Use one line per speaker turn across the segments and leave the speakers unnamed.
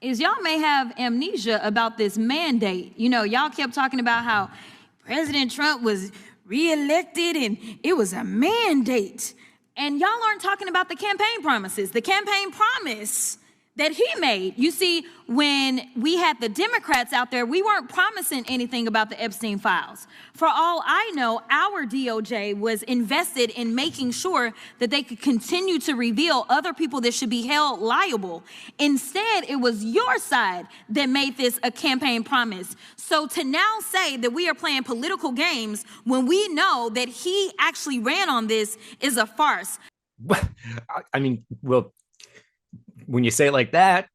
is y'all may have amnesia about this mandate. You know, y'all kept talking about how President Trump was reelected and it was a mandate. And y'all aren't talking about the campaign promises. The campaign promise that he made. You see, when we had the Democrats out there, we weren't promising anything about the Epstein files. For all I know, our DOJ was invested in making sure that they could continue to reveal other people that should be held liable. Instead, it was your side that made this a campaign promise. So to now say that we are playing political games when we know that he actually ran on this is a farce.
I mean, well, when you say it like that,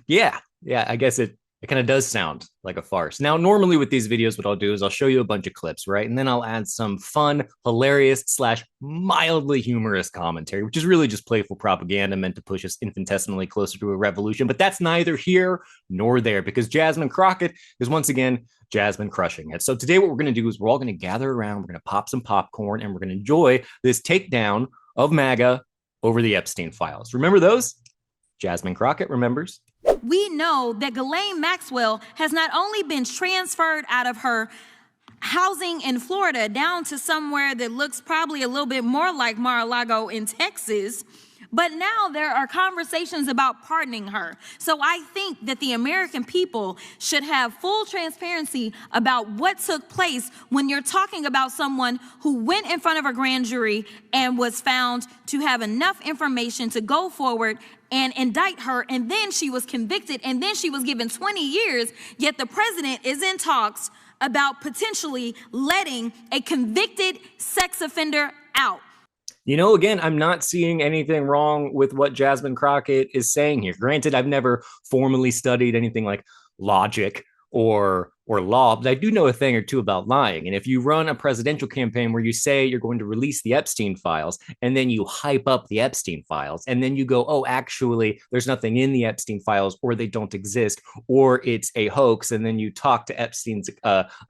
yeah, I guess it kind of does sound like a farce. Now, normally with these videos, what I'll do is I'll show you a bunch of clips, right? And then I'll add some fun, hilarious / mildly humorous commentary, which is really just playful propaganda meant to push us infinitesimally closer to a revolution. But that's neither here nor there, because Jasmine Crockett is once again Jasmine crushing it. So today what we're going to do is we're all going to gather around, we're going to pop some popcorn, and we're going to enjoy this takedown of MAGA over the Epstein files. Remember those? Jasmine Crockett remembers.
We know that Ghislaine Maxwell has not only been transferred out of her housing in Florida down to somewhere that looks probably a little bit more like Mar-a-Lago in Texas, but now there are conversations about pardoning her. So I think that the American people should have full transparency about what took place when you're talking about someone who went in front of a grand jury and was found to have enough information to go forward and indict her, and then she was convicted, and then she was given 20 years, yet the president is in talks about potentially letting a convicted sex offender out.
You know, again, I'm not seeing anything wrong with what Jasmine Crockett is saying here. Granted, I've never formally studied anything like logic or law, but I do know a thing or two about lying. And if you run a presidential campaign where you say you're going to release the Epstein files, and then you hype up the Epstein files, and then you go, oh, actually, there's nothing in the Epstein files, or they don't exist, or it's a hoax, and then you talk to Epstein's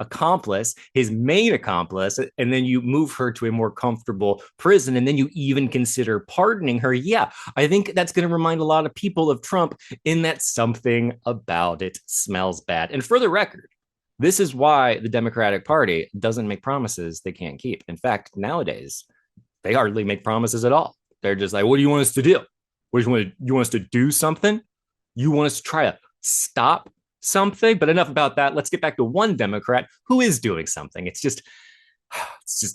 accomplice, his main accomplice, and then you move her to a more comfortable prison, and then you even consider pardoning her. Yeah, I think that's going to remind a lot of people of Trump in that something about it smells bad. And for the record, this is why the Democratic Party doesn't make promises they can't keep. In fact, nowadays, they hardly make promises at all. They're just like, what do you want us to do? What do you want us to do something? You want us to try to stop something? But enough about that. Let's get back to one Democrat who is doing something. It's just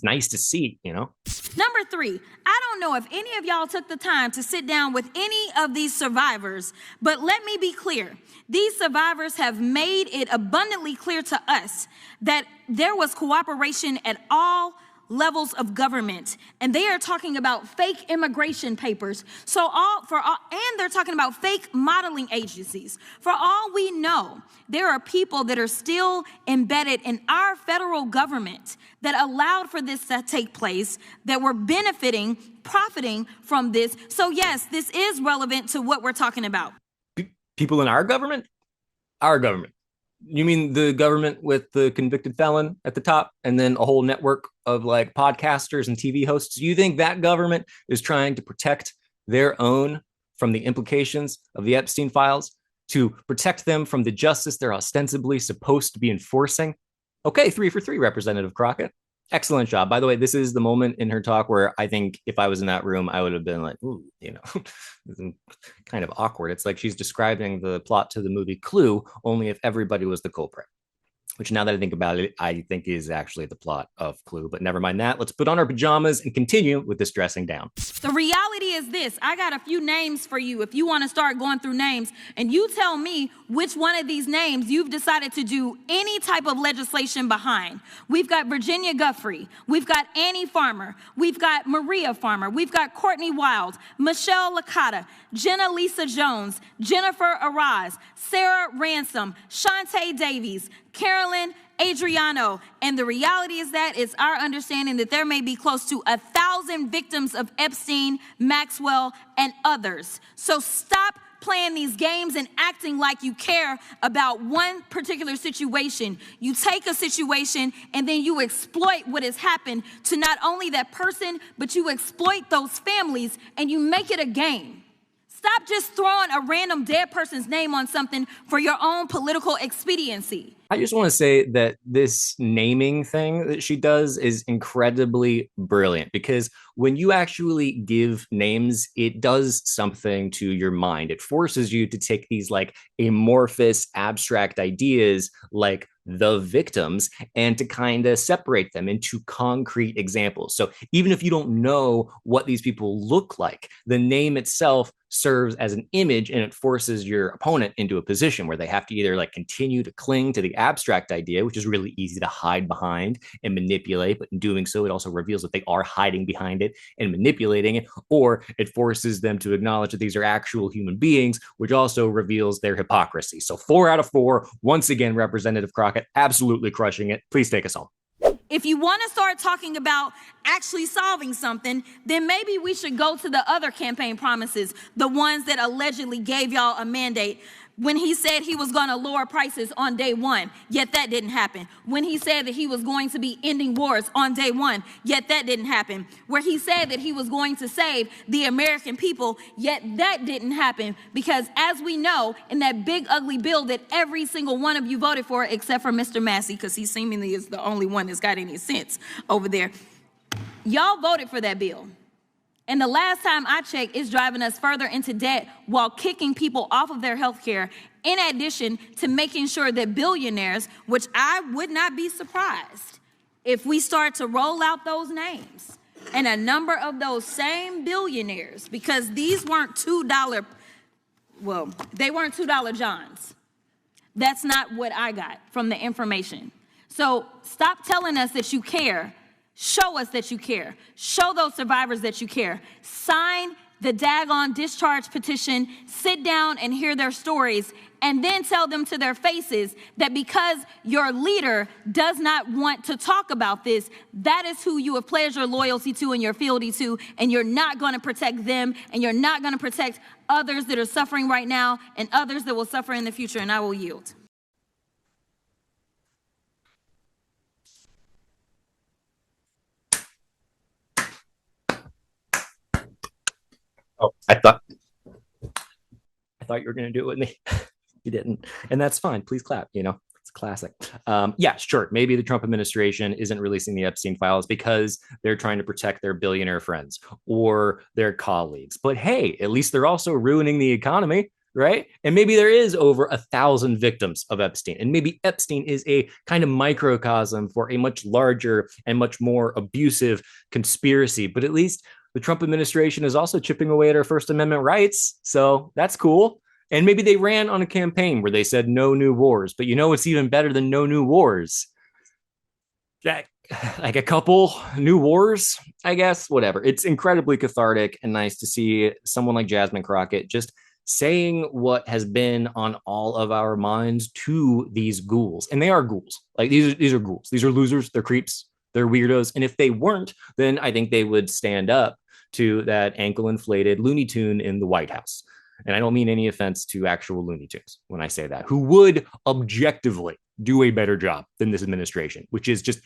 nice to see, you know?
Number 3, I don't know if any of y'all took the time to sit down with any of these survivors, but let me be clear. These survivors have made it abundantly clear to us that there was cooperation at all levels of government, and they are talking about fake immigration papers. And they're talking about fake modeling agencies. For all we know, there are people that are still embedded in our federal government that allowed for this to take place, that were profiting from this. So yes, this is relevant to what we're talking about.
People in our government? Our government. You mean the government with the convicted felon at the top, and then a whole network of like podcasters and TV hosts? You think that government is trying to protect their own from the implications of the Epstein files, to protect them from the justice they're ostensibly supposed to be enforcing? Okay, 3 for 3, Representative Crockett. Excellent job. By the way, this is the moment in her talk where I think if I was in that room, I would have been like, ooh, you know, this is kind of awkward. It's like she's describing the plot to the movie Clue, only if everybody was the culprit, which now that I think about it, I think is actually the plot of Clue. But never mind that. Let's put on our pajamas and continue with this dressing down.
The reality is this. I got a few names for you if you want to start going through names, and you tell me which one of these names you've decided to do any type of legislation behind. We've got Virginia Guthrie. We've got Annie Farmer. We've got Maria Farmer. We've got Courtney Wild, Michelle Licata, Jenna Lisa Jones, Jennifer Araz, Sarah Ransom, Shantae Davies, Carolyn Adriano. And the reality is that it's our understanding that there may be close to 1,000 victims of Epstein, Maxwell, and others. So stop playing these games and acting like you care about one particular situation. You take a situation and then you exploit what has happened to not only that person, but you exploit those families and you make it a game. Stop stop just throwing a random dead person's name on something for your own political expediency.
I just want to say that this naming thing that she does is incredibly brilliant because when you actually give names, it does something to your mind. It forces you to take these like amorphous, abstract ideas like the victims and to kind of separate them into concrete examples. So even if you don't know what these people look like, the name itself serves as an image and it forces your opponent into a position where they have to either like continue to cling to the abstract idea, which is really easy to hide behind and manipulate, but in doing so it also reveals that they are hiding behind it and manipulating it, or it forces them to acknowledge that these are actual human beings, which also reveals their hypocrisy. So 4 out of 4, once again, Representative Crockett absolutely crushing it. Please take us home.
If you want to start talking about actually solving something, then maybe we should go to the other campaign promises, the ones that allegedly gave y'all a mandate. When he said he was going to lower prices on day one, yet that didn't happen. When he said that he was going to be ending wars on day one, yet that didn't happen. Where he said that he was going to save the American people, yet that didn't happen. Because as we know, in that big ugly bill that every single one of you voted for, except for Mr. Massey, because he seemingly is the only one that's got any sense over there, y'all voted for that bill. And the last time I checked, it's driving us further into debt while kicking people off of their health care, in addition to making sure that billionaires, which I would not be surprised if we start to roll out those names, and a number of those same billionaires, because these weren't $2, well, they weren't $2 Johns. That's not what I got from the information. So stop telling us that you care. Show us that you care. Show those survivors that you care. Sign the daggone discharge petition, sit down and hear their stories, and then tell them to their faces that because your leader does not want to talk about this, that is who you have pledged your loyalty to and your fealty to, and you're not going to protect them, and you're not going to protect others that are suffering right now and others that will suffer in the future, and I will yield.
Oh, I thought you were going to do it with me. You didn't. And that's fine. Please clap. You know, it's a classic. Yeah, sure. Maybe the Trump administration isn't releasing the Epstein files because they're trying to protect their billionaire friends or their colleagues. But hey, at least they're also ruining the economy, right? And maybe there is over 1,000 victims of Epstein. And maybe Epstein is a kind of microcosm for a much larger and much more abusive conspiracy. But at least the Trump administration is also chipping away at our First Amendment rights. So that's cool. And maybe they ran on a campaign where they said no new wars. But you know what's even better than no new wars? Like a couple new wars, I guess. Whatever. It's incredibly cathartic and nice to see someone like Jasmine Crockett just saying what has been on all of our minds to these ghouls. And they are ghouls. Like these are ghouls. These are losers. They're creeps. They're weirdos. And if they weren't, then I think they would stand up to that ankle inflated Looney Tune in the White House. And I don't mean any offense to actual Looney Tunes when I say that, who would objectively do a better job than this administration, which is just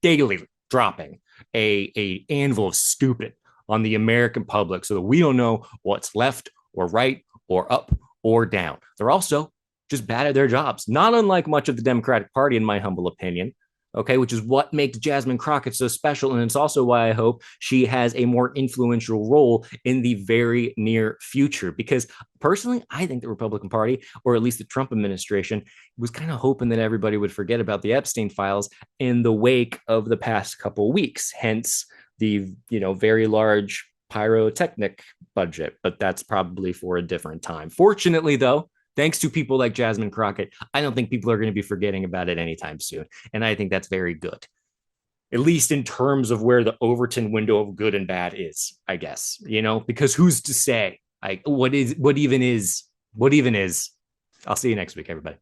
daily dropping a anvil of stupid on the American public so that we don't know what's left or right or up or down. They're also just bad at their jobs, not unlike much of the Democratic Party, in my humble opinion. Okay, which is what makes Jasmine Crockett so special. And it's also why I hope she has a more influential role in the very near future. Because personally, I think the Republican Party, or at least the Trump administration, was kind of hoping that everybody would forget about the Epstein files in the wake of the past couple of weeks. Hence the, very large pyrotechnic budget. But that's probably for a different time. Fortunately, though, thanks to people like Jasmine Crockett, I don't think people are going to be forgetting about it anytime soon. And I think that's very good, at least in terms of where the Overton window of good and bad is, I guess, because who's to say what even is? I'll see you next week, everybody.